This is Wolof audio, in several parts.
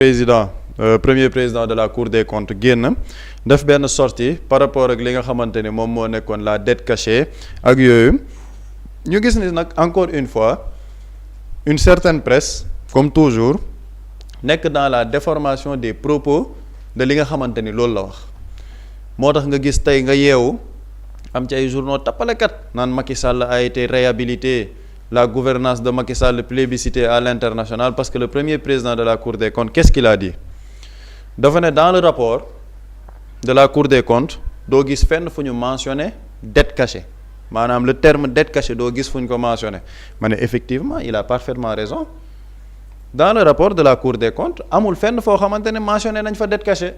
premier président de la Cour des comptes génn def benn sortie par rapport ak li nga xamante ni moom moo nekkoon la dette cachée ak yooyu ñu gis ni nag encore une fois une certaine presse comme toujours nekk dans la déformation des propos de li nga xamante ni loolu la wax moo tax nga gis tey nga yeewu am ci ay journaux tappalekat naan Macky Sall a été réhabilité, la gouvernance de Macky Sall plébiscitée à l'international, parce que le premier président de la Cour des comptes, qu'est-ce qu'il a dit? dafa ne dans le rapport de la Cour des comptes doo gis fenn fu ñu mentionné dette cachée maanaam le terme dette cachée doo gis fu ñu ko mentionné ma ne effectivement il a parfaitement raison. Dans le rapport de la Cour des comptes amul fenn foo xamante ne mentionné nañ fa dette cachée.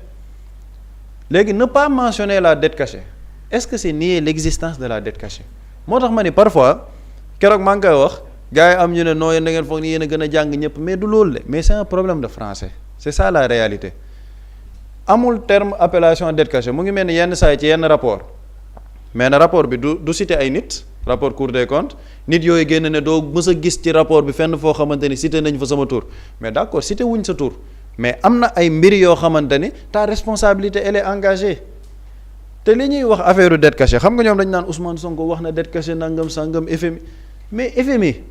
Léegi ne pas mentionner la dette cachée, est-ce que c'est nier l'existence de la dette cachée? Moo tax ma ni parfois keroog maa ngi koy wax gars yi am ñu ne noo yéen da ngeen foog ni yéen a gën a jàng ñëpp mais du loolu de mais c'est un problème de français, c'est ça la réalité. Amul terme appellation dette cachée mu ngi mel ni yenn saa yi ci yenn rapport mais na rapport bi du citer ay nit, rapport Cour des comptes nit yooyu génn ne doo mës a gis ci rapport bi fenn foo xamante ni cité nañ fa sama tur mais d'accord cité wuñ sa tur mais am na ay mbir yoo xamante ni ta responsabilité elle est engagée. Te li ñuy wax affaire dette cachée xam nga ñoom dañ naan Ousmane Sonko wax na dette cachée nangam sangam FMI mais FMI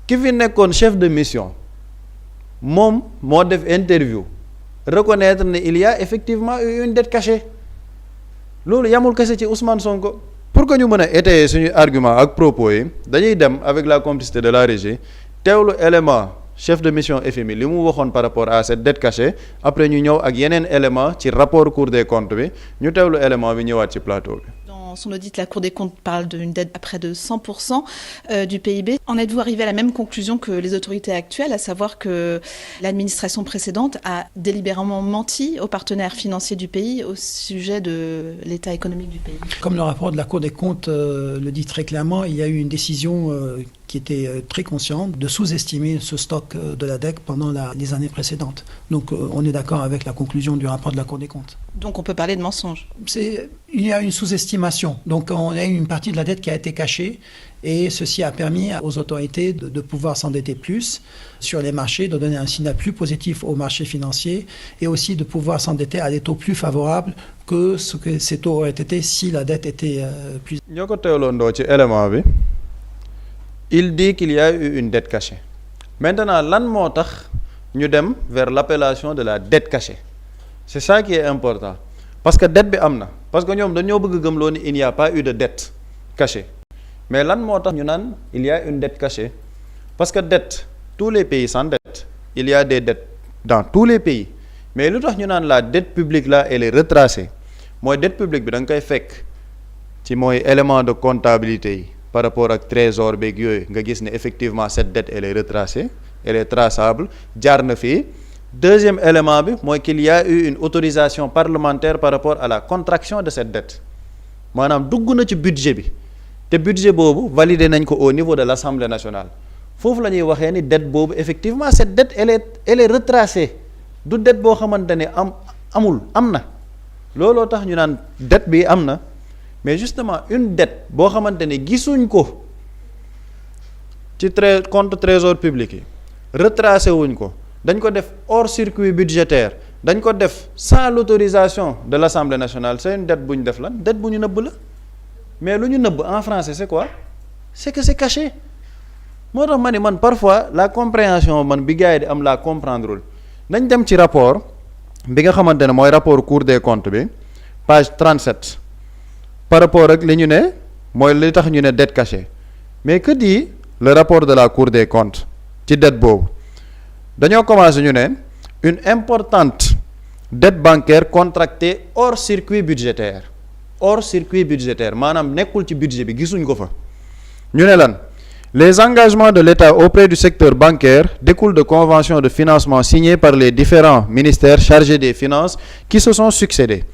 ki fi nekkoon chef de mission moom moo def interview reconnaître ne il y a effectivement eu une dette cachée loolu yamul kese ci Ousmane Sonko. Pour que ñu mën a étayer suñu argument ak propos yi dañuy dem avec la complicité de la régie teewlu élément chef de mission FMI li mu waxoon par rapport à cette dette cachée après ñu ñëw ak yeneen élément ci rapport Cour des comptes bi ñu teewlu élément bi ñëwaat ci plateau bi. Dans son audit, la Cour des comptes parle d'une dette à près de 100% du PIB. En êtes-vous arrivé à la même conclusion que les autorités actuelles, à savoir que l'administration précédente a délibérément menti aux partenaires financiers du pays au sujet de l'état économique du pays? Comme le rapport de la Cour des comptes le dit très clairement, il y a eu une décision qui était très consciente de sous-estimer ce stock de la dette pendant les années précédentes. Donc on est d'accord avec la conclusion du rapport de la Cour des comptes. Donc on peut parler de mensonge. Il y a une sous-estimation. Donc on a une partie de la dette qui a été cachée et ceci a permis aux autorités de pouvoir s'endetter plus sur les marchés, de donner un signal plus positif aux marchés financiers et aussi de pouvoir s'endetter à des taux plus favorables que ce que ces taux auraient été si la dette était plus... ñoo ko teewloondoo ci élément bi il dit qu'il y a eu une dette cachée. Maintenant lan moo tax ñu dem vers l'appellation de la dette cachée? C'est ça qui est important parce que dette bi am na parce que ñoom dañoo bëgg gëmloo ni il n'y a pas eu de dette cachée mais lan moo tax ñu naan il y a une dette cachée parce que dette tous les pays s'endettent, il y a des dettes dans tous les pays mais lu tax ñu naan la dette publique là elle est retracée mooy dette publique bi da nga koy fekk ci mooy élément de comptabilité yi par rapport ak trésor beeg yooyu nga gis ne effectivement cette dette elle est retracée, elle est traçable jaar na fii. Deuxième élément bi mooy qu'il y a eu une autorisation parlementaire par rapport à la contraction de cette dette maanaam dugg na ci budget bi te budget boobu validé nañ ko au niveau de l'Assemblée nationale foofu la ñuy waxee ni dette boobu effectivement cette dette elle est retracée du dette boo xamante ne am na looloo tax ñu naan dette bi am na mais justement une dette boo xamante ne gisuñ ko ci compte trésor public yi retracé wuñ ko dañ ko def hors circuit budgétaire dañ ko def sans l'autorisation de l'Assemblée nationale c'est une dette bu ñu def lan dette bu ñu nëbb la mais lu ñu nëbb en français c'est quoi? C'est que c'est caché. Moo tax ma ni man parfois la compréhension man bi gars yi di am la comprendrewul nañ dem ci rapport bi nga xamante ne mooy rapport Cour des comptes bi page 37 par rapport ak li ñu ne mooy li tax ñu ne dette cachée mais que dit le rapport de la Cour des comptes ci dette boobu dañoo commencé ñu ne une importante dette bancaire contractée hors circuit budgétaire maanaam nekkul ci budget bi gisuñ ko fa ñu ne lan les engagements de l'État auprès du secteur bancaire découlent de conventions de financement signées par les différents ministères chargés des finances qui se sont succédés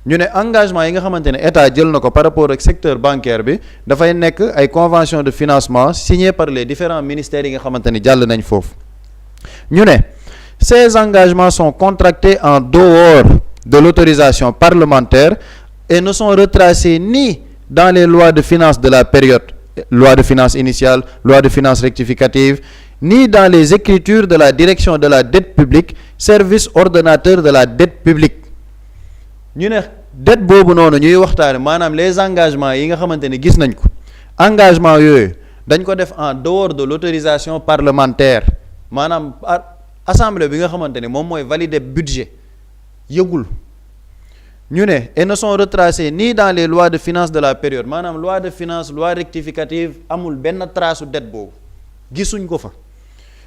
ñu ne engagement yi nga xamante ne État jël na ko par rapport ak secteur bancaire bi dafay nekk ay conventions de financement signées par les différents ministères yi nga xamante ne jàll nañ foofu ñu ne ces engagements sont contractés en dehors de l'autorisation parlementaire et ne sont retracés ni dans les lois de finances de la période, loi de finances initiale, loi de finances rectificative, ni dans les écritures de la direction de la dette publique service ordonnateur de la dette publique ñu ne dette boobu noonu ñuy waxtaane maanaam les engagements yi nga xamante ne gis nañ ko engagement yooyu dañ ko def en dehors de l'autorisation parlementaire maanaam assemblée bi nga xamante ne moom mooy valider budget yëgul ñu ne et ne sont retracés ni dans les lois de finances de la période maanaam loi de finances loi rectificative amul benn trace u dette boobu gisuñ ko fa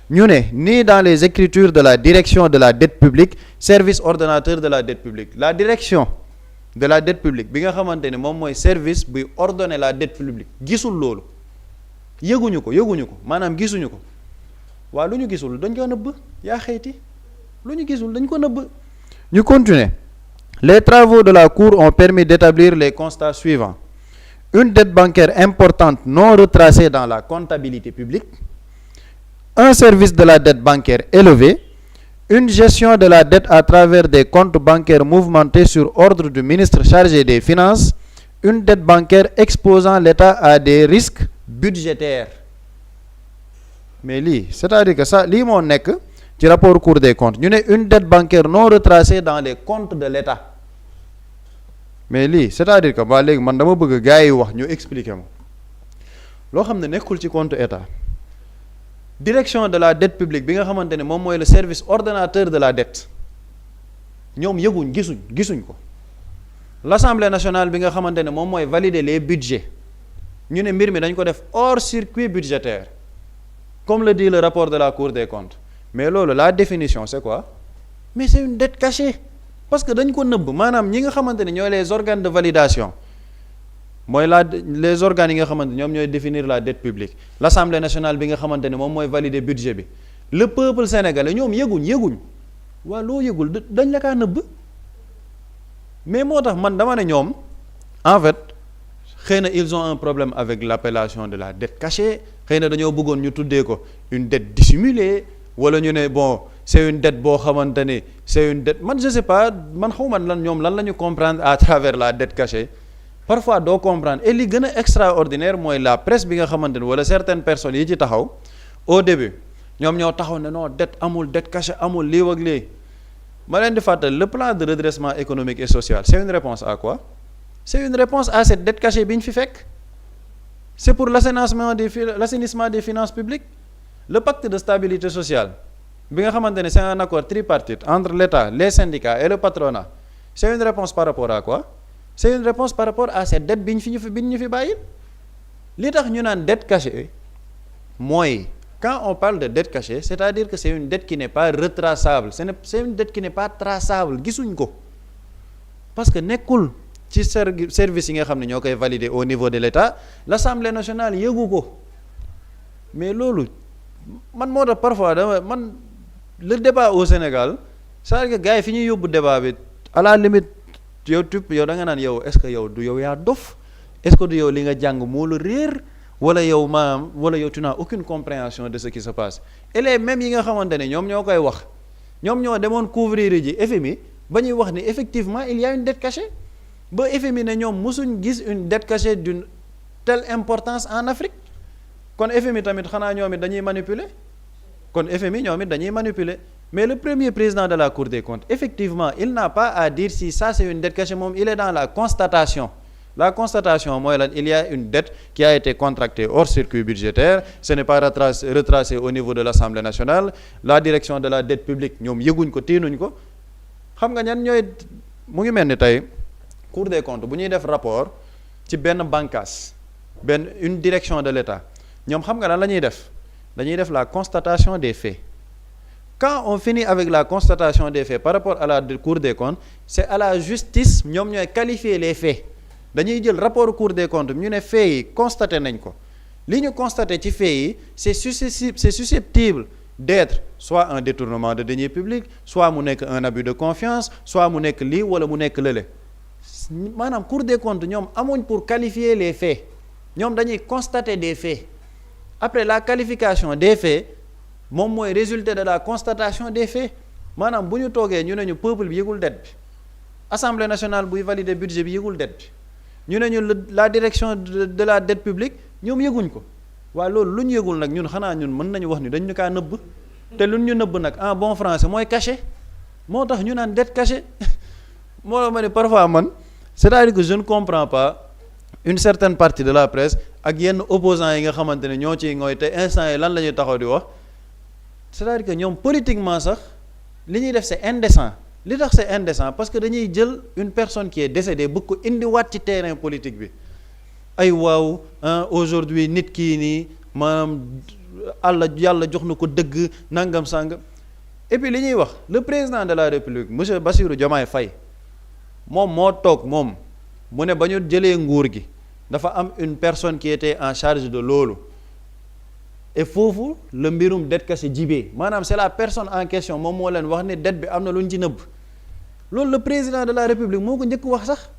ñu ne ni dans les écritures de la direction de la dette publique service ordonnateur de la dette publique la direction de la dette publique bi nga xamante ne moom mooy service buy ordonner la dette publique gisul loolu yëguñu ko maanaam gisuñu ko waa lu ñu gisul dañ ko nëbb yaa xeyti lu ñu gisul dañ ko nëbb ñu continuer les travaux de la Cour ont permis d'établir les constats suivants une dette bancaire importante non retracée dans la comptabilité publique un service de la dette bancaire élevé une gestion de la dette à travers des comptes bancaires mouvementés sur ordre du ministre chargé des Finances une dette bancaire exposant l'État à des risques budgétaires mais lii c'est-à-dire que ça lii moo nekk ci rapport Cour des comptes ñu ne une dette bancaire non retracée dans les comptes de l'État mais lii c'est-à-dire que ba léegi man dama bëgg gars yi wax ñu expliquer ma loo xam ne nekkul ci compte État direction de la dette publique bi nga xamante ne moom mooy le service ordonnateur de la dette ñoom yëguñ gisuñ ko l'Assemblée nationale bi nga xamante ne moom mooy valider les budgets ñu ne mbir mi dañ ko def hors circuit budgétaire comme le dit le rapport de la Cour des comptes mais loolu la définition c'est quoi mais c'est une dette cachée parce que dañ ko nëbb maanaam ñi nga xamante ne ñooy les organes de validation mooy les organes yi nga xamante ñoom ñooy définir la dette publique l'Assemblée nationale bi nga xamante ne moom mooy valider budget bi le peuple sénégalais ñoom yëguñ waa loo yëgul dañ la kaa nëbb mais moo tax man dama ne ñoom en fait xëy na ils ont un problème avec l'appellation de la dette cachée xëy na dañoo bëggoon ñu tuddee ko une dette dissimulée wala ñu ne bon c'est une dette boo xamante ni c'est une dette man je sais pas man xaw man lan ñoom lan la ñu comprendre à travers la dette cachée parfois doo comprendre et li gën a extraordinaire mooy la presse bi nga xamante ni wala certaines personnes yi ci taxaw au début ñoom ñoo taxaw ne non dette amul dette cachée amul lii ak lii ma leen di fàttali le plan de redressement économique et social c'est une réponse à quoi c'est une réponse à cette dette cachée bi ñu fi fekk c'est pour l'assainissement des finances publiques le pacte de stabilité sociale bi nga xamante ne c'est un accord tripartite entre l'État les syndicats et le patronat c'est une réponse par rapport à quoi c'est une réponse par rapport à cette dette bi ñu fi bàyyi li tax ñu naan dette cachée mooy quand on parle de dette cachée c'est-à-dire que c'est une dette qui n'est pas retraçable c'est une dette qui n'est pas traçable gisuñ ko parce que nekkul ci service yi nga xam ne ñoo koy valider au niveau de l'État l'Assemblée nationale yëgu ko mais loolu man moo tax parfois man le débat au Sénégal c'est-à-dire que gars yi fi ñuy yóbbu débat bi à la limite yow da nga naan yow est-ce que yow du yow yaa dof est-ce que du yow li nga jàng moo la réer wala yow maanaam wala yow tu n'as aucune compréhension de ce qui se passe et les mêmes yi nga xamante ne ñoom ñoo koy wax ñoom ñoo demoon couvrir ji FMI ba ñuy wax ni effectivement il y a une dette cachée ba FMI ne ñoom mosuñ gis une dette cachée d'une telle importance en Afrique kon FMI tamit xanaa ñoom it dañuy manipuler mais le premier président de la Cour des comptes effectivement il n'a pas à dire si ça c'est une dette cachée moom il est dans la constatation mooy lan il y a une dette qui a été contractée hors circuit budgétaire ce n'est pas retracé au niveau de l'Assemblée nationale la direction de la dette publique ñoom yëguñ ko tiinuñ ko xam nga ñan ñooy mu ngi mel ni tey Cour des comptes bu ñuy def rapport ci benn bànqaas une direction de l'État ñoom xam nga lan la ñuy def dañuy def la constatation des faits quand on finit avec la constatation des faits par rapport à la Cour des comptes c'est à la justice ñoom ñooy qualifier les faits dañuy jël rapport Cour des comptes ñu ne faits yi constaté nañ ko li ñu constaté ci faits yi c'est susceptible d'être soit un détournement de deniers publics soit mu nekk un abus de confiance soit mu nekk lii wala mu nekk lële maanaam Cour des comptes ñoom amuñ pour qualifier les faits ñoom dañuy constater des faits après la qualification des faits moom mooy résultat de la constatation des faits maanaam bu ñu toogee ñu ne ñu peuple bi yëgul dette bi Assemblée nationale buy valider budget bi yëgul dette bi ñu ne ñu la direction de la dette publique ñoom yëguñ ko waaye loolu lu ñu yëgul nag ñun xanaa ñun mën nañu wax ni dañ ñu kaa nëbb te lu ñu nëbb nag en bon français mooy caché moo tax ñu naan dette cachée moo la ma ne parfois man c'est-à-dire que je ne comprends pas une certaine partie de la presse ak yenn opposants yi nga xamante ne ñoo ciy ngooy te instant yi lan la ñuy taxaw di wax c'est-à-dire que ñoom politiquement sax li ñuy def c'est indécent li tax c'est indécent parce que dañuy jël une personne qui est décédée bëgg ko indiwaat ci terrain politique bi ay waaw aujourd'hui nit kii nii maanaam yàlla jox na ko dëgg nangam sàng et puis li ñuy wax le président de la République monsieur Bassirou Diomaye Faye moom moo toog moom mu ne ba ñu jëlee nguur gi dafa am une personne qui était en charge de loolu et foofu la mbirum dette cachée jibee maanaam c'est la personne en question moom moo leen wax ne dette bi am na lu ñu ci nëbb loolu le président de la République moo ko njëkk wax sax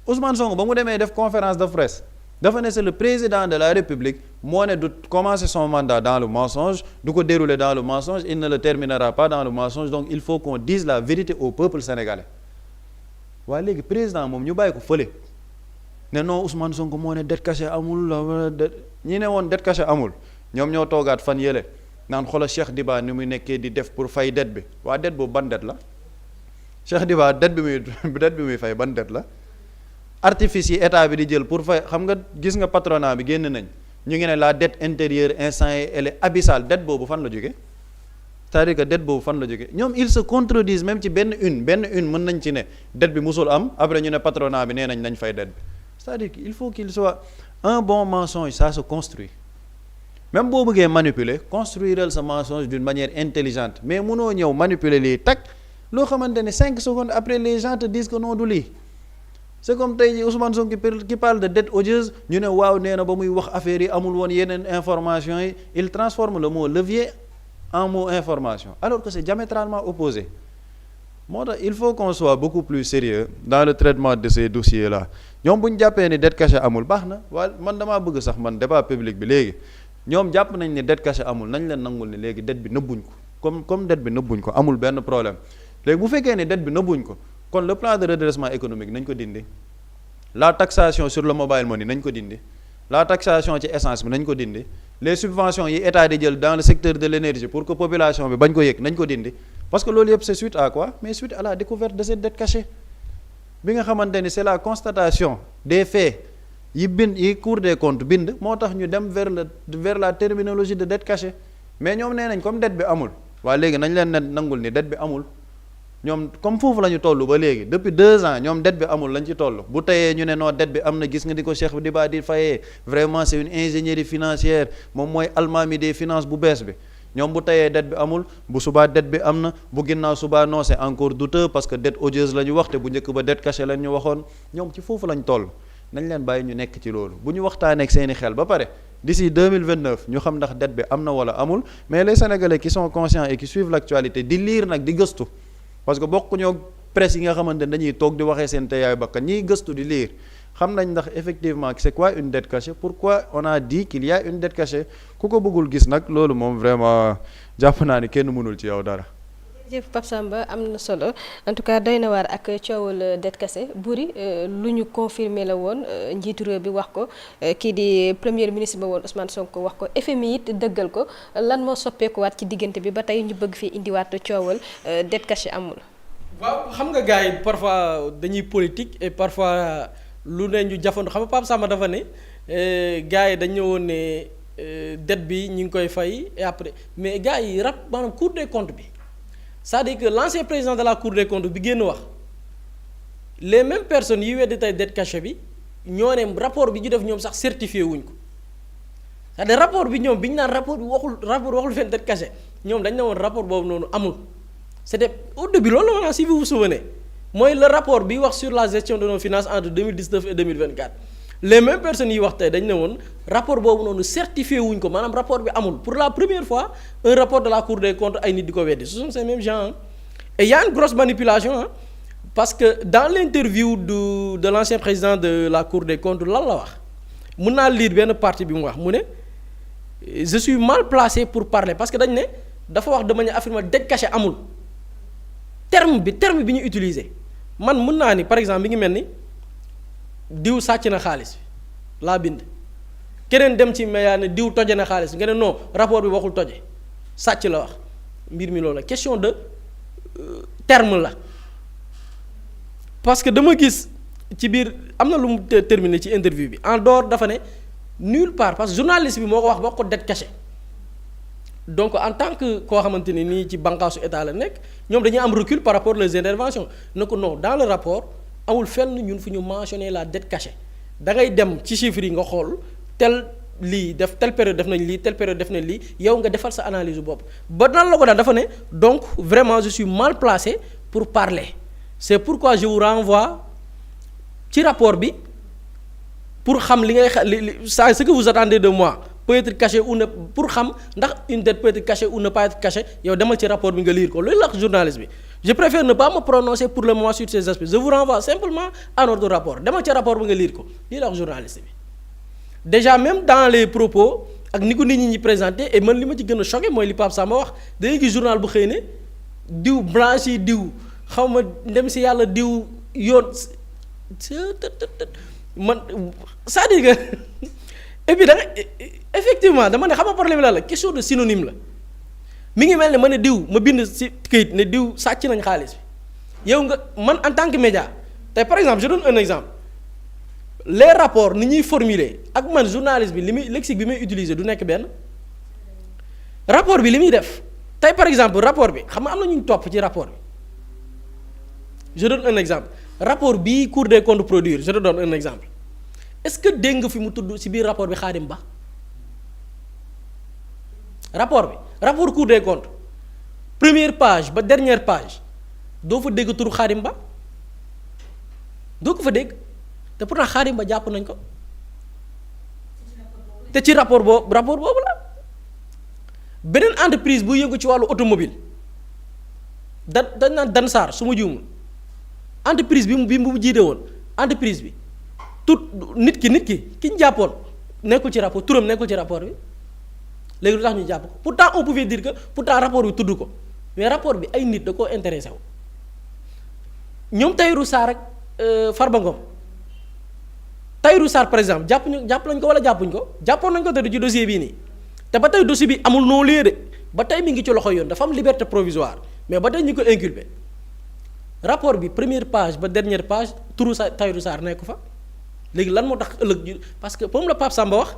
Ousmane Sonko ba mu demee def conférence de presse dafa ne c'est le président de la République moo ne du commencer son mandat dans le mensonge du ko dérouler dans le mensonge il ne le terminera pas dans le mensonge donc il faut qu'on dise la vérité au peuple sénégalais waaye léegi président moom ñu bàyyi ko fële ne non Ousmane Sonko moo ne dette cachée amul ñi ne woon dette cachée amul ñoom ñoo toogaat fan yële naan xoolal Cheikh Diba ni muy nekkee di def pour fay dette bi waa dette boobu ban dette la Cheikh Diba dette bi muy fay ban dette la artifice yi état bi di jël pour fay xam nga gis nga patronat bi génn nañ ñu ngi ne la dette intérieure instant yi elle est abyssale dette boobu fan la jóge c'est-à-dire que dette boobu fan la jóge ñoom ils se contredisent même ci benn une mën nañ ci ne dette bi musul am après ñu ne patronat bi nee nañ fay dette bi c'est-à-dire qu'il faut qu'il soit un bon mensonge ça se construit même boo bëggee manipuler construiral sa mensonge d'une manière intelligente mais mënoo ñëw manipuler lii tag loo xamante ne 5 secondes après les gens te disent que non du lii c'est comme tey jii Ousmane Sonko qui parle de dette odieuse ñu ne waaw nee na ba muy wax affaire yi amul woon yeneen information yi il transforme le mot levier en mot information alors que c'est diamétralement opposé moo tax il faut qu'on soit beaucoup plus sérieux dans le traitement de ces dossiers là ñoom bu ñu jàppee ni dette cachée amul baax na waaye man damaa bëgg sax man débat public bi léegi ñoom jàpp nañ ni dette cachée amul nañ leen nangul ni léegi dette bi nëbbuñ ko comme dette bi nëbbuñ ko amul benn problème léegi bu fekkee ni dette bi nëbbuñ ko kon le plan de redressement économique nañ ko dindi la taxation sur le mobile money nañ ko dindi la taxation ci essence bi nañ ko dindi les subventions yi état di jël dans le secteur de l'énergie pour que population bi bañ ko yëg nañ ko dindi parce que loolu yëpp c'est suite à quoi mais suite à la découverte de cette dette cachée bi nga xamante ni c'est la constatation des faits yi Cour des comptes bind moo tax ñu dem vers la terminologie de dette cachée mais ñoom nee nañ comme dette bi amul waa léegi nañ leen nangul ni dette bi amul ñoom comme foofu la ñu toll ba léegi depuis 2 ans ñoom dette bi amul lañ ci toll bu teyee ñu ne non dette bi am na gis nga di ko Cheikh Diba di fayee vraiment c'est une ingénierie financière moom mooy almaami des finances bu bees bi ñoom bu teyee dette bi amul bu subaa dette bi am na bu ginnaaw subaa non c'est encore douteux parce que dette odieuse la ñu wax te bu njëkk ba dette cachée lañ ñu waxoon ñoom ci foofu lañ toll nañ leen bàyyi ñu nekk ci loolu bu ñu waxtaanee ak seeni xel ba pare d'ici 2029 ñu xam ndax dette bi am na wala amul mais les Sénégalais qui sont conscients et qui suivent l'actualité di lire nag di gëstu parce que bokkuñoo presse yi nga xamante ne dañuy toog di waxee seen teyaay bakkan ñiy gëstu di lire xam nañ ndax effectivement c'est quoi une dette cachée pourquoi on a dit qu'il y a une dette cachée ku ko bëggul gis nag loolu moom vraiment jàpp naa ni kenn mënul ci yow dara. jërëjëf Pape Samba am na solo en tout cas doy na waar ak coowal dette cachée Boury lu ñu confirmer la woon njiitu réew bi wax ko kii di premier ministre ba woon Ousmane Sonko wax ko FMI it dëggal ko lan moo soppeekuwaat ci diggante bi ba tey ñu bëgg fii indiwaat coowal dette cachée amul. waaw xam nga gars yi parfois dañuy politique et parfois lu ne ñu jafandu xam nga Pape Samba dafa ne gars yi dañ ñëwoon ne dette bi ñu ngi koy fay et après mais gars yi maanaam Cour des comptes bi. c'est-à-dire que l'ancien président de la Cour des comptes bi génn wax les mêmes personnes yi weddi tey dette cachée bi ñoo ne rapport bi ñu def ñoom sax certifié wuñ ko c'est-à-dire rapport bi ñoom bi ñu naan rapport waxul fenn dette cachée ñoom dañ ne woon rapport boobu noonu amul c'était au début loolu la si vous vous souvenez mooy le rapport bi wax sur la gestion de nos finances entre 2019 et 2024 les mêmes personnes yi wax tey dañ ne woon rapport boobu noonu certifié wuñ ko maanaam rapport bi amul pour la première fois un rapport de la Cour des comptes ay nit di ko weddi ce sont ces mêmes gens et il y a une grosse manipulation parce que dans l'interview de l'ancien président de la Cour des comptes lan la wax mun naa lire benn partie bi mu wax mu ne je suis mal placé pour parler parce que dañ ne dafa wax de manière affirmative dette cachée amul terme bi ñu utiliser man mun naa ni par exemple mi ngi mel ni diw sàcc na xaalis bi laa bind keneen dem ci média ne diw toje na xaalis nga ne non rapport bi waxul toje sàcc la wax mbir mi loolu la question de terme la parce que dama gis ci biir am na lu mu terminé ci interview bi en dehors dafa ne nulle part parce que journaliste bi moo ko wax ko dette cachée donc en tant que koo xamante ni nii ci bànqaasu état la nekk ñoom dañuy am recul par rapport les interventions ne ko non dans le rapport amul fenn ñun fu ñu mentionné la dette cachée da ngay dem ci chiffres yi nga xool tel lii def telle période def nañ lii telle période def nañ lii yow nga defal sa analyse bu bopp ba nan la ko daan dafa ne donc vraiment je suis mal placé pour parler c'est pourquoi je vous renvoie ci rapport bi pour xam li ngay ça ce que vous attendez de moi peut être caché ou ne pour xam ndax une dette peut être cachée ou ne pas être cachée yow demal ci rapport bi nga lire ko loolu la wax journaliste bi je préfère ne pas me prononcer pour le moment sur ces aspects je vous renvoie simplement à notre rapport demal ci rapport bi nga lire ko lii la wax journaliste bi déjà même dans les propos ak ni ko nit ñi présenté et man li ma ci gën a choqué mooy li Pape Samba wax dañuy gis journal bu xëy ne diw blanchi diw xaw ma dem si yàlla diw yoon man c'est-à-dire que et puis da nga effectivement dama ne xam nga problème la question de synonyme la mi ngi mel ne ma ne diw ma bind ci këyit ne diw sàcc nañ xaalis bi yow nga man en tant que média tey par exemple je donne un exemple les rapports ni ñuy formuler ak man journaliste bi li muy lexique bi may utiliser du nekk benn rapport bi li muy def tey par exemple rapport bi xam nga am na ñu topp ci rapport bi je donne un exemple rapport bii Cour des comptes produire je te donne un exemple est-ce que dégg nga fi mu tudd ci biir rapport bi Khadim Ba rapport Cour des comptes première page ba dernière page doo fa dégg turu Khadim Ba doo ko fa dégg te pourtant Khadim Ba jàpp nañ ko te ci rapport boobu la beneen entreprise bu yëngu ci wàllu automobile dañ naan Dansar su ma juumul entreprise bi mu jiite woon entreprise bi tout nit ki ñu jàppoon nekkul ci rapport turam nekkul ci rapport bi léegi lu tax ñu jàpp ko pourtant on pouvait dire que pourtant rapport bi tudd ko mais rapport bi ay nit da koo intéressé wu ñoom Tahirou Sarr ak Farba Ngom Tahirou Sarr par exemple jàpp nañ ko wala jàppuñ ko jàppoon nañ ko te du ci dossier bii nii te ba tey dossier bi amul noo lee de ba tey mi ngi ci loxo yoon dafa am liberté provisoire mais ba tey ñu ko inculpé rapport bi première page ba dernière page turu Tahirou Sarr nekk fa léegi lan moo tax ëllëg parce que comme la Pape Samba wax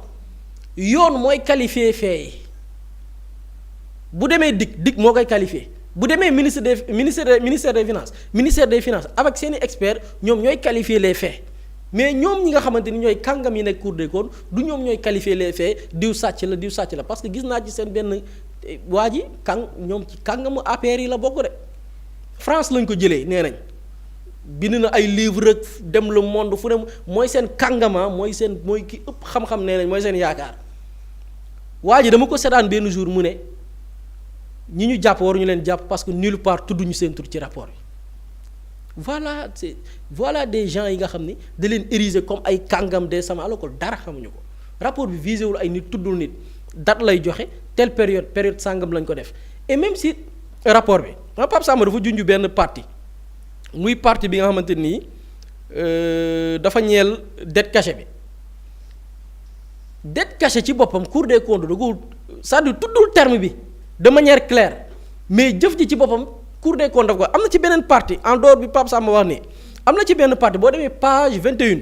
yoon mooy qualifier fait bu demee dik moo koy qualifier bu demee ministère des finances avec seeni experts ñoom ñooy qualifier les faits mais ñoom ñi nga xamante ni ñooy kàngam yi nekk Cour des comptes du ñoom ñooy qualifier les faits diw sàcc la parce que gis naa ci seen benn waa ji ñoom ci kàngamu APR yi la bokk de France lañ ko jëlee nee nañ bind na ay livre rek dem le monde fu ne mooy seen kàngama mooy ki ëpp xam-xam nee nañ mooy seen yaakaar waa ji dama ko seetaan benn jour mu ne ñi ñu jàpp waruñu leen jàpp parce que nulle part tudduñu seen tur ci rapport bi voilà des gens yi nga xam ni da leen ériger comme ay kàngam de sama alors que dara xamuñu ko rapport bi visé wul ay nit tuddul nit date lay joxe telle période sàngam lañ ko def et même si rapport bi Pape Samba dafa junj benn parti muy parti bi nga xamante nii dafa ñeel dette cachée bi dette cachée ci boppam Cour des comptes da ko c'est-à-dire tuddul terme bi de manière claire mais jëf ji ci boppam Cour des comptes daf ko am na ci beneen partie en dehors bi Pape Samba wax nii am na ci benn partie boo demee page 21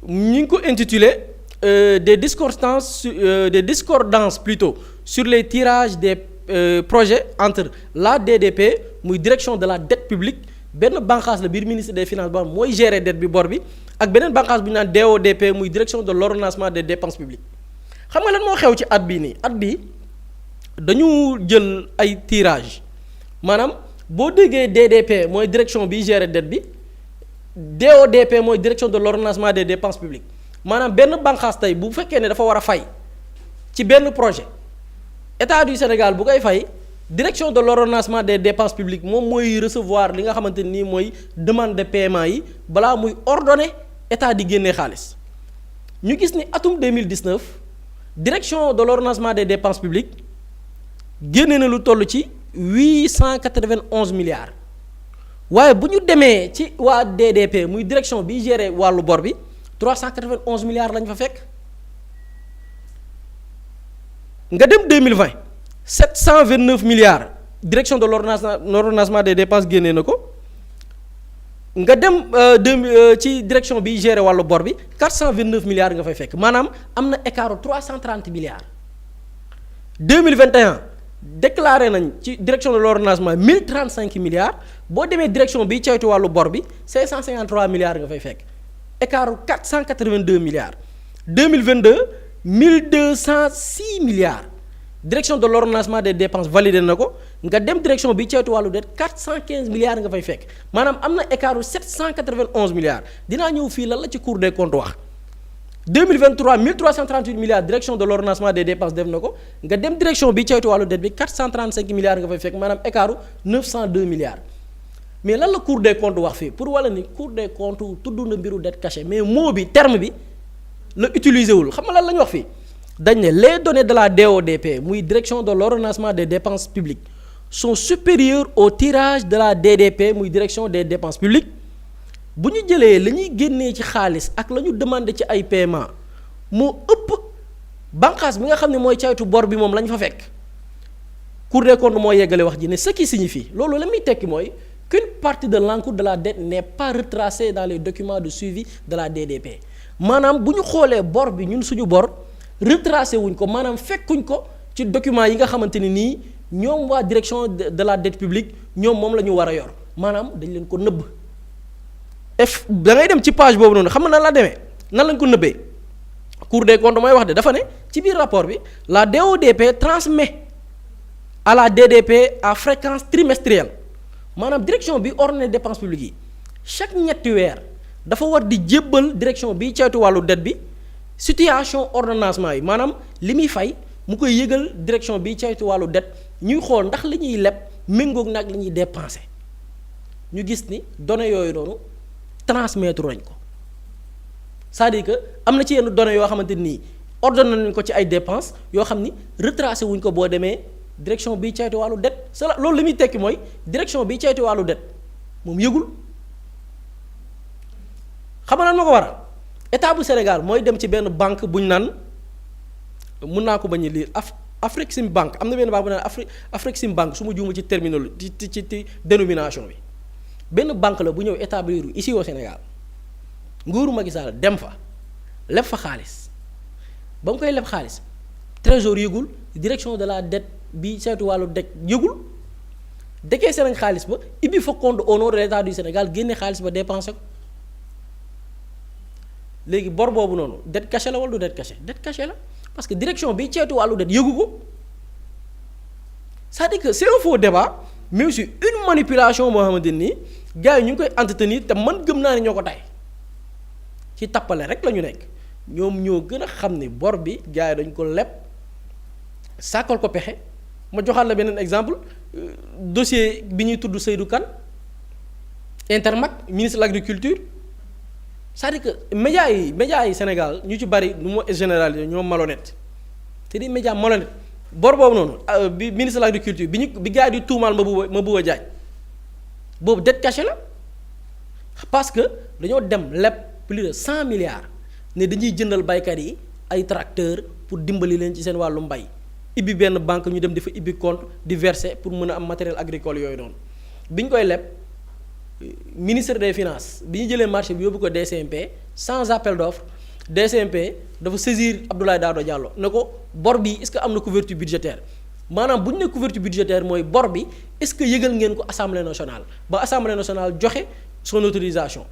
ñu ngi ko intitulé des discordances plutôt sur les tirages des projets entre la DDP muy direction de la dette publique benn bànqaas la biir ministre des finances ba mooy gérer dette bi bor bi ak beneen bànqaas bu ñu naan DODP muy direction de l'ordonnancement des dépenses publiques xam nga lan moo xew ci at bii nii at bii dañu jël ay tirage maanaam boo déggee DDP mooy direction bi gérer dette bi DODP mooy direction de l'ordonnancement des dépenses publiques maanaam benn bànqaas tey bu fekkee ne dafa war a fay ci benn projet état du Sénégal bu koy fay direction de l'ordonnancement des dépenses publiques moom mooy recevoir li nga xamante nii mooy demande de paiement yi balaa muy ordonner état di génnee xaalis ñu gis ni atum 2019 direction de l'ordonnancement des dépenses publiques génne na lu toll ci 891 milliards waaye bu ñu demee ci waa DDP muy direction bi gérer wàllu bor bi 391 milliards lañ fa fekk nga dem 2020 729 milliards direction de l'ordonnancement des dépenses génnee na ko nga dem ci direction bi gérer wàllu bor bi 429 milliards nga fay fekk maanaam am na écart 330 milliards 2021 déclaré nañ ci direction de l'ordonnancement 1035 milliards boo demee direction bi caytu wàllu bor bi 553 milliards nga fay fekk écart 482 milliards 2022 1206 milliards direction de l'ordonnancement des dépenses validé na ko nga dem direction bi ceytu wàllu dette 415 milliards nga fay fekk maanaam am na écart u 791 milliards dinaa ñëw fii lan la ci Cour des comptes wax 2023 1338 milliards direction de l'ordonnancement des dépenses def na ko nga dem direction bi ceytu wàllu dette bi 435 milliards nga fay fekk maanaam écart u 902 milliards mais lan la Cour des comptes wax fii pour wala ni Cour des comptes tudd na mbiru dette cachée mais mot bi terme bi la utiliser wul xam nga lan la ñu wax fii dañ ne les données de la DODP muy direction de l'ordonnancement des dépenses publiques sont supérieures au tirage de la DDP muy direction des dépenses publiques bu ñu jëlee la ñuy génnee ci xaalis ak la ñu demandé ci ay paiement moo ëpp bànqaas bi nga xam ne mooy caytu bor bi moom la ñu fa fekk Cour des comptes moo yeggale wax ji ne ce qui signifie loolu la muy tekki mooy qu'une partie de l'encours de la dette n'est pas retracée dans les documents de suivi de la DDP maanaam bu ñu xoolee bor bi ñun suñu bor retracé wuñ ko maanaam fekkuñ ko ci documents yi nga xamante ni nii ñoom waa direction de la dette publique ñoom moom la ñu war a yor maanaam dañ leen ko nëbb da ngay dem ci page boobu noonu xam nga nan la demee nan lañ ko nëbbee Cour des comptes mooy wax de dafa ne ci biir rapport bi la DODP transmet à la DDP à fréquence trimestrielle maanaam direction bi ordonné dépenses publiques yi chaque ñetti weer dafa war di jébbal direction bi ceytu wàllu dette bi situation ordonnancement yi maanaam li muy fay mu koy yëgal direction bi ceytu wàllu dette ñuy xool ndax li ñuy leb méngoog nag li ñuy dépenser ñu gis ni données yooyu noonu transmettre nañ ko c'est-à-dire que am na ci yenn données yoo xamante nii ordonné nañ ko ci ay dépenses yoo xam ni retracé wuñ ko boo demee direction bi ceytu wàllu dette c'est loolu li muy tekki mooy direction bi ceytu wàllu dette moom yëgul xam nga lan ma ko waral état bu Sénégal mooy dem ci benn banque buñ naan mun naa ko bañ a lire Afrexim Bank am na benn banque bu naan Afrexim Bank su ma juuma ci terminologie ci dénomination bi benn banque la bu ñëw établir ici au Sénégal nguuru Macky Sall dem fa leb fa xaalis ba mu koy leb xaalis trésor yëgul direction de la dette bi seetu wàllu dette yëgul décaissé nañ xaalis ba ibbi fa compte au nom de l'état du Sénégal génne xaalis ba dépensé ko léegi bor boobu noonu dette cachée la wala du dette cachée dette cachée la parce que direction bi ceetu wàllu dette yëgu ko c'est-à-dire que c'est un faux débat mais aussi une manipulation moo xamante nii gars yi ñu ngi koy entretenir te man gëm naa ne ñoo ko tay ci tappale rek la ñu nekk ñoom ñoo gën a xam ne bor bi gars yi dañ ko leb sàkkal ko pexe ma joxaat la beneen exemple dossier bi ñuy tudd Seydou Kane Intermac ministre de l'agriculture c'est-à-dire que médias yi Sénégal ñu ci bari nu ma généraliser ñoo malhonnête te di média malhonnête bor boobu noonu bi ministre de l'agriculture bi gars yi di tuumaal Mabouba Diagne boobu dette cachée la parce que dañoo dem leb plus de 100 milliards ne dañuy jëndal baykat yi ay tracteurs pour dimbali leen ci seen wàllu mbay ibbi benn banque ñu dem dafa ibbi compte di verser pour mën a am matériel agricole yooyu noonu bi ñu koy leb ministre des finances bi ñu jëlee marché bi yóbbu ko DCMP sans appel d'offre DCMP dafa saisir Abdoulaye Daouda Diallo ne ko bor bi est-ce que am na couverture budgétaire maanaam bu ñu ne couverture budgétaire mooy bor bi est-ce que yëgal ngeen ko assemblée nationale ba assemblée nationale joxe son autorisation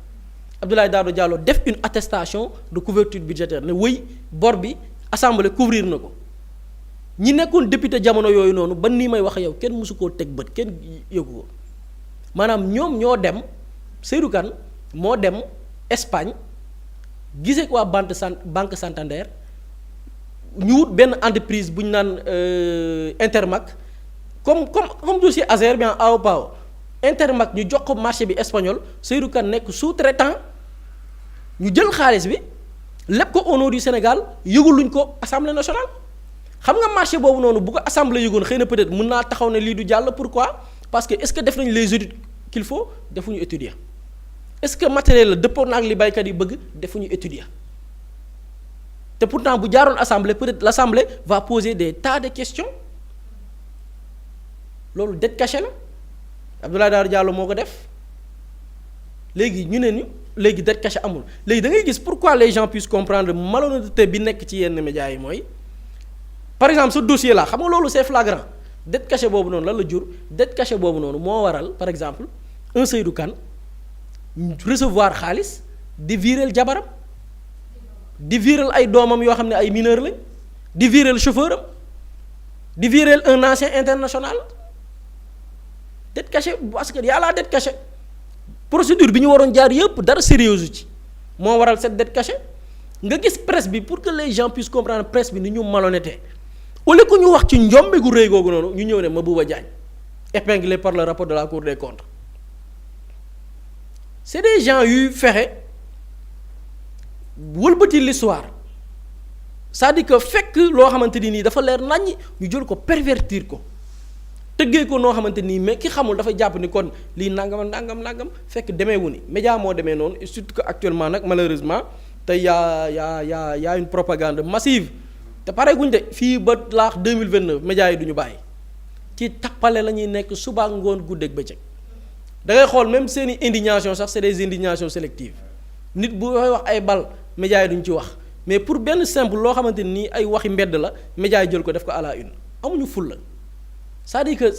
Abdoulaye Daouda Diallo def une attestation de couverture budgétaire ne wëy bor bi assemblée couvrir na ko ñi nekkoon député jamono yooyu noonu ba nii may wax yow kenn mësu koo teg bët kenn yëgu ko maanaam ñoom ñoo dem Seydou Kane moo dem Espagne gisee ko waa banque Santander ñu wut benn entreprise bu ñu naan Intermac comme dossier Azer bien aw paaw Intermac ñu jox ko marché bi espagnol Seydou Kane nekk sous-traitant ñu jël xaalis bi lépp ko au nom du Sénégal yëguluñ ko assemblée nationale xam nga marché boobu noonu bu ko assemblée yëgoon xëy na peut-être mën naa taxaw ne lii du jàll pourquoi parce que est-ce que def nañ les études qu'il faut defuñu étudier est-ce que matériel la dëppoo na ak li baykat yi bëgg defuñu étudier te pourtant bu jaaroon assemblée peut-être l'assemblée va poser des tas de questions loolu dette cachée la Abdoulaye Daouda Diallo moo ko def léegi ñu ne ni léegi dette cachée amul léegi da ngay gis pourquoi les gens puissent comprendre malhonnêteté bi nekk ci yenn médias yi mooy par exemple ce dossier là xam nga loolu c'est flagrant dette cachée boobu noonu lan la jur dette cachée boobu noonu moo waral par exemple un Seydou Kane recevoir xaalis di viréel jabaram di viréel ay doomam yoo xam ne ay mineurs lañ di viréel chauffeur am di viréel un ancien international dette cachée parce que y a la dette cachée procédure bi ñu waroon jaar yëpp dara sérieuse ci moo waral cette dette cachée nga gis presse bi pour que les gens puissent comprendre presse bi ni ñu malhonnêteté au lieu que ñu wax ci njombe gu rëy googu noonu ñu ñëw ne Mabouba Diagne épinglé par le rapport de la Cour des comptes c'est des gens yuy fexe wëlbati l'histoire c'est-à-dire que fekk loo xamante ni nii dafa leer naññ ñu jël ko pervertir ko tëggee ko noo xamante nii mais ki xamul dafay jàpp ni kon lii nangam fekk demeewu ni média moo demee noonu et surtout que actuellement nag malheureusement tey y a une propagande massive te pare guñ de fii ba laax 2029 médias yi du ñu bàyyi ci tappale la ñuy nekk suba ngoon guddeeg bëccëg da ngay xool même seeni indignation sax c'est des indignations sélectives nit bu wax ay bal médias yi duñ ci wax mais pour benn simple loo xamante ni ay waxi mbedd la médias yi jël ko def ko à la une amuñu fulla c'est-à-dire que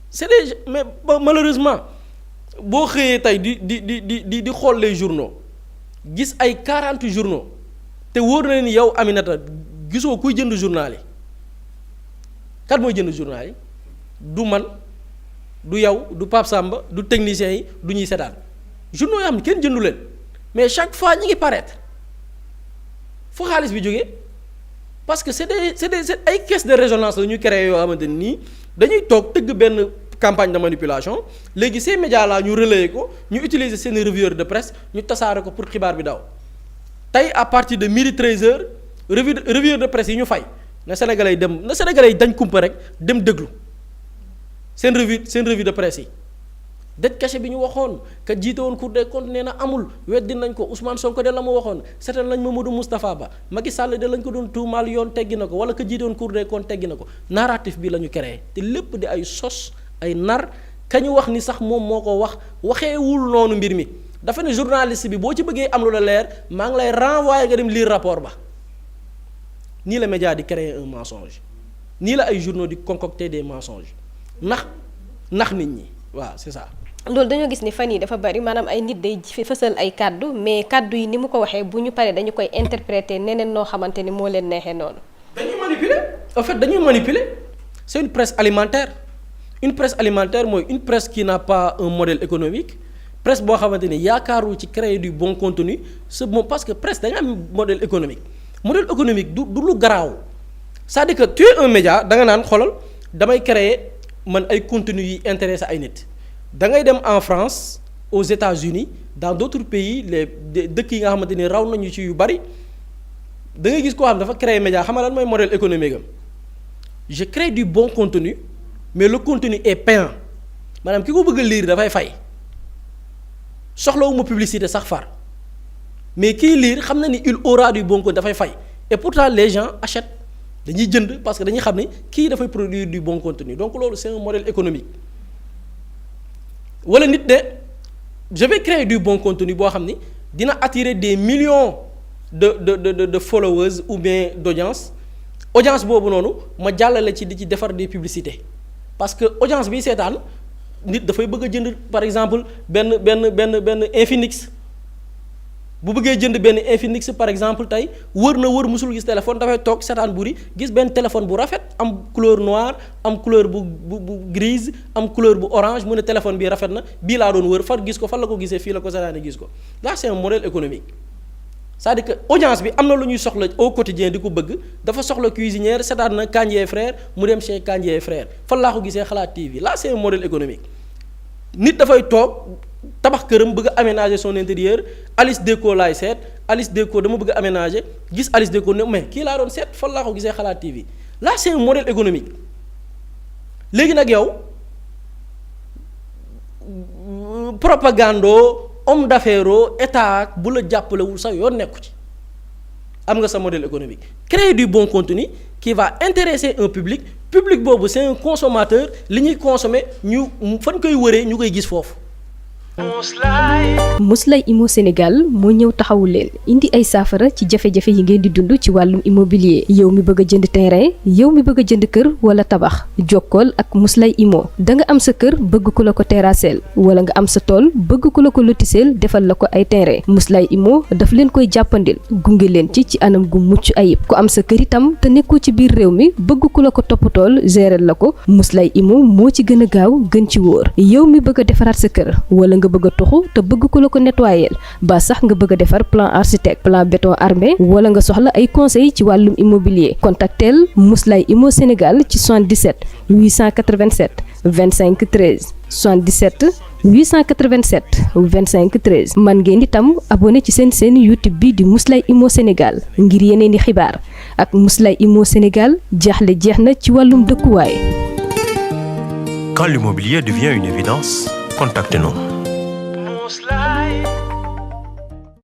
c'est des mais malheureusement boo xëyee tey di xool les journaux gis ay 40 journaux te wóor na ni yow Aminata gisoo kuy jënd journal yi kat mooy jënd journal yi du man du yow du Pape Samba du techniciens yi du ñuy seetaan journaux yoo xam ne kenn jëndu leen mais chaque fois ñi ngi paraître fu xaalis bi jógee parce que c'est des ay caisse de résonance la ñuy créer yoo xamante nii dañuy toog tëgg benn campagne de manipulation léegi ces médias là ñu relayer ko ñu utiliser seen revueur de presse ñu tasaare ko pour xibaar bi daw tey à partir de midi 13h revueur de presse yi ñu fay na Sénégalais yi dañ kumpa rek dem déglu seen revue de presse yi dette cachée bi ñu waxoon ka jiite woon Cour des comptes nee na amul weddi nañ ko Ousmane Sonko de la ma waxoon seetal nañ Mamadou Moustapha Ba Macky Sall de lañ ko doon tuumaal yoon teggi na ko wala ka jiite woon Cour des comptes teggi na ko narratif bi la ñu créé te lépp di ay sos ay nar ka ñu wax ni sax moom moo ko waxeewul noonu mbir mi dafa ne journaliste bi boo ci bëggee am lu la leer maa ngi lay renvoyer nga dem lire rapport ba nii la média di créer un mensonge nii la ay journaux di concocter des mensonges nax nit ñi waaw c'est ça. loolu dañoo gis ni fan yi dafa bari maanaam ay nit day fësal ay kàddu mais kàddu yi ni mu ko waxee bu ñu paree dañu koy interpréter neneen noo xamante ni moo leen neexee noonu. dañuy manipuler en fait dañuy manipuler c'est une presse alimentaire mooy une presse qui n'a pas un modèle économique presse boo xamante ni yaakaaru ci créer du bon contenu c'est bon parce que presse dañu am modèle économique du lu garaaw c'est-à-dire que tu es un média da nga naan xoolal damay créer man ay contenu yi intéressé ay nit. da ngay dem en France aux États-Unis dans d'autres pays les dëkk yi nga xamante ni raw nañu ci yu bari da ngay gis koo xam dafa créer média xam nga lan mooy modèle économique am je crée du bon contenu mais le contenu est payant maanaam ki ko bëgg a lire dafay fay soxlawuma publicité sax far mais kiy lire xam na ni il aura du bon contenu dafay fay et pourtant les gens achètent dañuy jënd parce que dañuy xam ni kii dafay produire du bon contenu donc loolu c'est un modèle économique. wala nit de je vais créer du bon contenu boo xam ni dina attirer des millions de followers ou bien audience boobu noonu ma jàllale ci di ci defar des publicités parce que audience bi seetaan nit dafay bëgg a jënd par exemple benn Infinix bu bëggee jënd benn Infinix par exemple tey wër musul gis téléphone dafay toog seetaan buri gis benn téléphone bu rafet am couleur noire am couleur bu grise am couleur bu orange mu ne téléphone bi rafet na bii laa doon wër far gis ko fan la ko gisee fii la ko seetaane gis ko là c'est un modèle économique c'est-à-dire que audience bi am na lu ñuy soxla au quotidien di ko bëgg dafa soxla cuisinière seetaan na Kandji frère mu dem chez Kandji frère fan laa ko gisee Xalaat TV là c'est un modèle économique nit dafay toog tabax këram bëgg a aménager son intérieur Alice Déco laay seet Alice Déco dama bëgg a aménager gis Alice Déco ne mais kii laa doon seet fan laa ko gisee Xalaat TV là c'est un modèle économique léegi nag yow propagando homme d'affaires état bu la jàppalewul sax yoon nekku ci am nga sa modèle économique créer du bon contenu qui va intéresser un public public boobu c'est un consommateur li ñuy consommer ñu fan koy wëree ñu koy gis foofu. Muslay Immo Sénégal moo ñëw taxawu leen indi ay saafara ci jafe-jafe yi ngeen di dund ci wàllum immobilier yow mi bëgg a jënd terrain yow mi bëgg a jënd kër wala tabax jokkool ak Muslay Immo da nga am sa kër bëgg ku la ko terrasseel wala nga am sa tool bëgg ku la ko lotiseel defal la ko ay terrain Muslay Immo daf leen koy jàppandil gunge leen ci anam gu mucc ayib ku am sa kër itam te nekkoo ci biir réew mi bëgg ku la ko toppatool gérer la ko Muslay Immo moo ci gën a gaaw gën ci wóor yow mi bëgg a defaraat sa kër wala nga bëgg a tuxu te bëgg ku la ko nettoyer ba sax nga bëgg a defar plan architecte plan béton armé wala nga soxla ay conseil ci wàllum immobilier contactel Muslay Immo Sénégal ci 77 887 25 13 77 887 25 13 man ngeen itam abonné ci seen YouTube bi di Muslay Immo Sénégal ngir yeneen di xibaar ak Muslay Immo Sénégal jaaxle jeex na ci wàllum dëkkuwaay. Quand l'immobilier devient une évidence, contactez-nous.